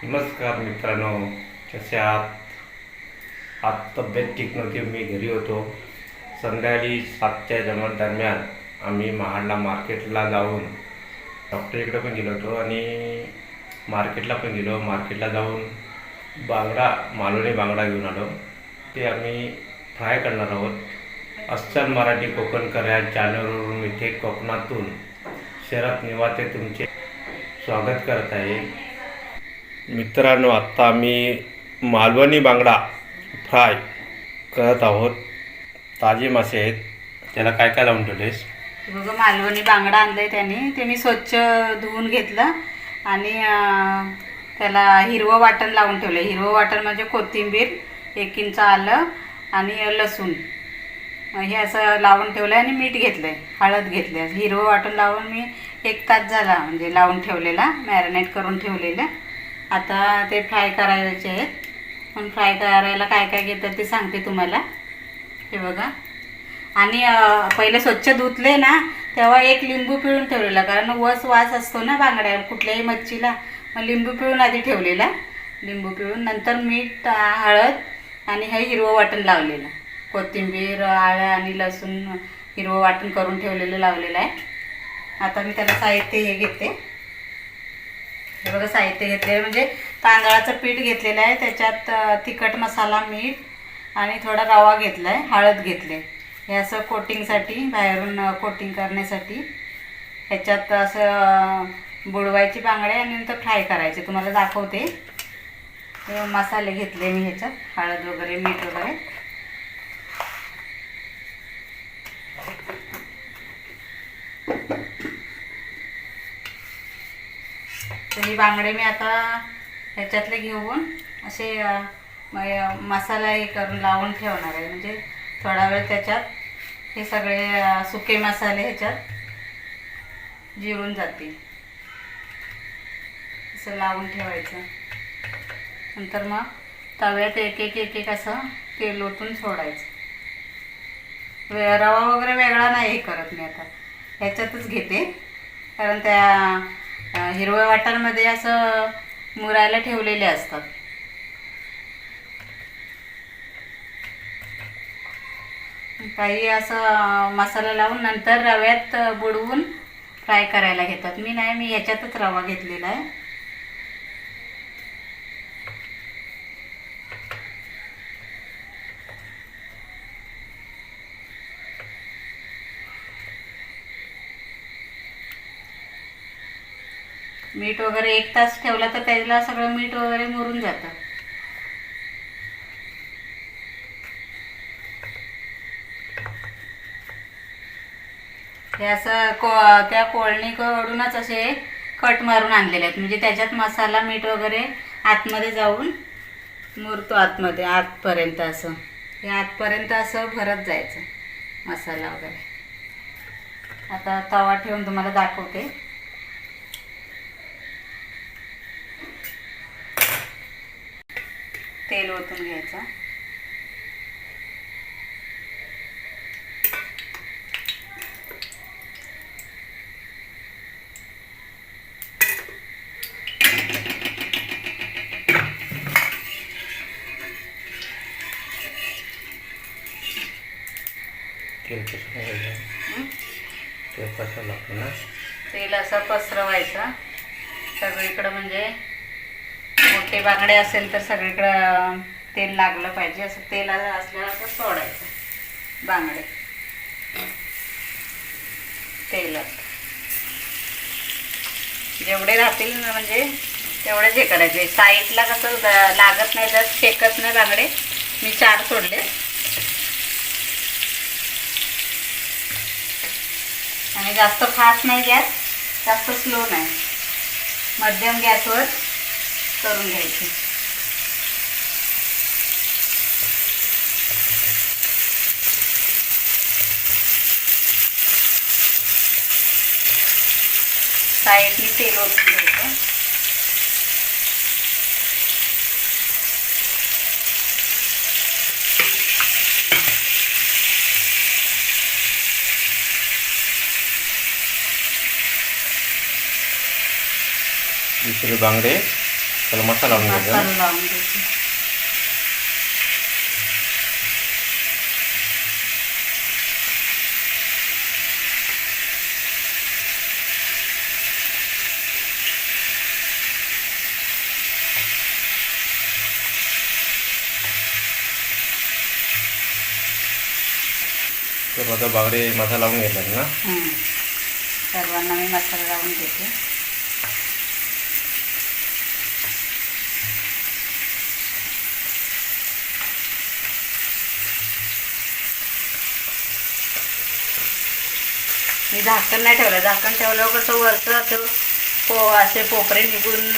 नमस्कार मित्रांनो, कसे आहात? आज तब्येत ठीक नव्हती, मी घरी होतो. संध्याकाळी 7च्या दरम्यान आम्ही महाडला मार्केटला जाऊन डॉक्टरकडे पण गेलो होतो आणि मार्केटला पण गेलो. मार्केटला जाऊन मालवणी बांगडा घेऊन आलो. ते आम्ही फ्राय करणार आहोत. अस्सल मराठी कोकण कऱ्या चॅनलवरून इथे कोकणातून शरद निवाते तुमचे स्वागत करत आहे. मित्रांनो, आत्ता आम्ही मालवणी बांगडा फ्राय करत आहोत. ताजे मासे आहेत. त्याला काय काय लावून ठेवलेस? बघा, मालवणी बांगडा आणलाय त्याने. ते मी स्वच्छ धुवून घेतलं आणि त्याला हिरवं वाटण लावून ठेवलं. हिरवं वाटण म्हणजे कोथिंबीर, 1 इंच आलं आणि लसूण हे असं लावून ठेवलं आणि मीठ घेतलं आहे, हळद घेतली. हिरवं वाटण लावून मी 1 तास झाला म्हणजे लावून ठेवलेला, मॅरिनेट करून ठेवलेलं. आता ते फ्राय करायचे आहेत. पण फ्राय करायला काय काय घेतात ते सांगते तुम्हाला. हे बघा, आणि पहिले स्वच्छ धुतले ना तेव्हा 1 लिंबू पिळून ठेवलेला, कारण वास असतो ना बांगड्या कुठल्याही मच्छीला. मग लिंबू पिळून आधी ठेवलेला. लिंबू पिळून नंतर मीठ, हळद आणि हे हिरवं वाटण लावलेलं. कोथिंबीर, आलं आणि लसूण हिरवं वाटण करून ठेवलेलं लावलेलं आहे. आता मी त्याला साहित्य हे घेते. हे बघा, साहित्य घेतलेलं म्हणजे तांदळाचं पीठ घेतलेलं आहे. त्याच्यात तिखट मसाला, मीठ आणि थोडा रवा घेतला आहे, हळद घेतले. हे असं कोटिंगसाठी, बाहेरून कोटिंग करण्यासाठी. ह्याच्यात असं बुडवायची बांगडे आणि नंतर फ्राय करायचे. तुम्हाला दाखवते. हे मसाले घेतले मी ह्याच्यात, हळद वगैरे, मीठ वगैरे. तर ही बांगडे मी आता ह्याच्यातले घेऊन असे मसाला हे करून लावून ठेवणार आहे. म्हणजे थोडा वेळ त्याच्यात हे सगळे सुके मसाले ह्याच्यात जिरून जातील. असं लावून ठेवायचं. नंतर मग तव्यात एक एक असं तेल ओतून सोडायचं. रवा वगैरे वेगळा नाही हे करत मी, आता ह्याच्यातच घेते. कारण त्या हिरव्या वाटणमध्ये असं मुरायला ठेवलेले असतात. काही असं मसाला लावून नंतर रव्यात बुडवून फ्राय करायला घेतात. मी नाही, मी ह्याच्यातच रवा घेतलेला आहे. मीठ वगैरे 1 तास ठेवला तर त्याला सगळं मीठ वगैरे मुरून जातं. हे असं त्या कोळणीकडूनच असे कट मारून आणलेले आहेत. म्हणजे त्याच्यात मसाला, मीठ वगैरे आतमध्ये जाऊन मुरतो, आतपर्यंत असं. हे आतपर्यंत असं भरत जायचं मसाला वगैरे. आता तवा ठेवून तुम्हाला दाखवते. तेल ओतून घ्यायचं. तेल कसं घ्यायचं? तेल कसं लागतं ना? तेल असं पसरवायचं सगळीकडं. म्हणजे मोठे बांगडे असेल तर सगळीकडं तेल लागलं पाहिजे. असं तेल असल्यावर असं सोडायचं बांगडे तेलात. जेवढे राहतील म्हणजे तेवढेच हे करायचे. साईडला कसं लागत नाही, त्यात शेकत नाही बांगडे. मी 4 सोडले. आणि जास्त फास्ट नाही गॅस, जास्त स्लो नाही, मध्यम गॅसवर करून घ्यायची. साईडनी तेल ओतून घ्यायचं. दुसरे बांगडे त्याला मसाला लावून घ्यायचा मसाला ना. लावून घ्यायची. तर आता बांगडे मसाला लावून घेतला ना. सर्वांना मी मसाला लावून घेते. मी झाकण नाही ठेवलं. झाकण ठेवल्यावर कसं वरचं असं असे पोपरे निघून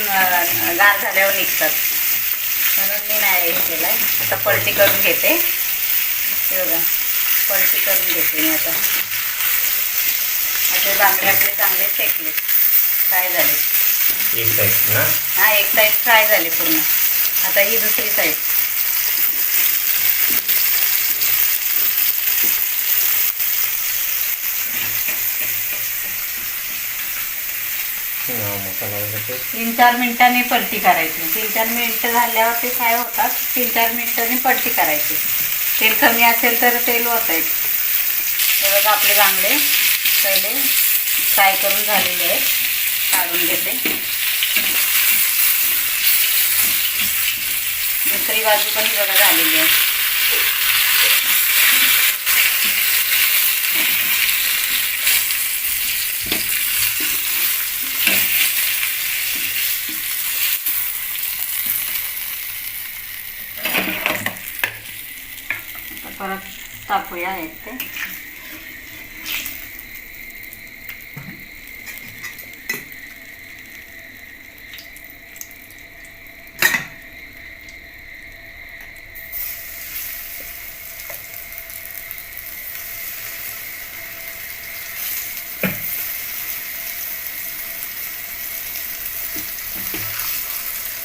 गार झाल्यावर निघतात, म्हणून मी नाही हे केलं. आता पलटी करून घेते. हे बघा, पलटी करून घेते मी आता. असे बांगडे आपले चांगले शेकले, फ्राय झाले. एक साईड ना. हा, एक साईड फ्राय झाली पूर्ण. आता ही दुसरी साईड. मसाला वगैरे 3-4 मिनिटांनी पलटी करायची. 3-4 मिनिटं झाल्यावर ते फ्राय होतात. 3-4 मिनिटांनी पलटी करायची. तेल कमी असेल तर तेल ओतायचं. हे बघा, आपले बांगडे पहिले फ्राय करून झालेले आहेत. काढून घेते. दुसरी बाजू पण बघा झालेली आहे. परत टाकूया एक ते.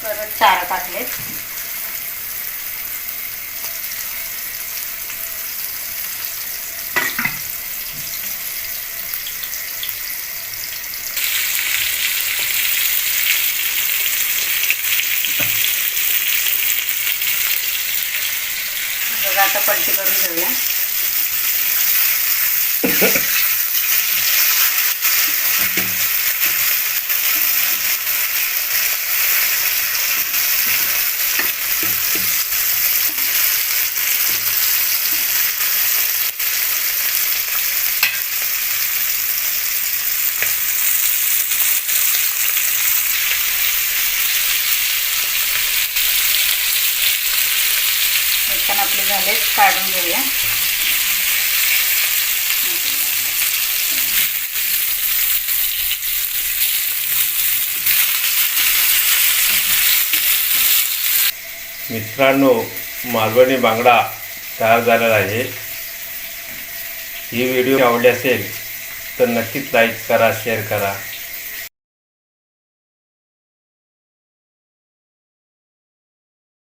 परत 4 टाकलेत. बघा, आता पलटी करून घेऊया. पण आपले झालेत, काढून घेऊया. मित्रांनो, मालवणी बांगडा तयार झालेला आहे. ही व्हिडिओ आवडली असेल तर नक्कीच लाईक करा, शेअर करा.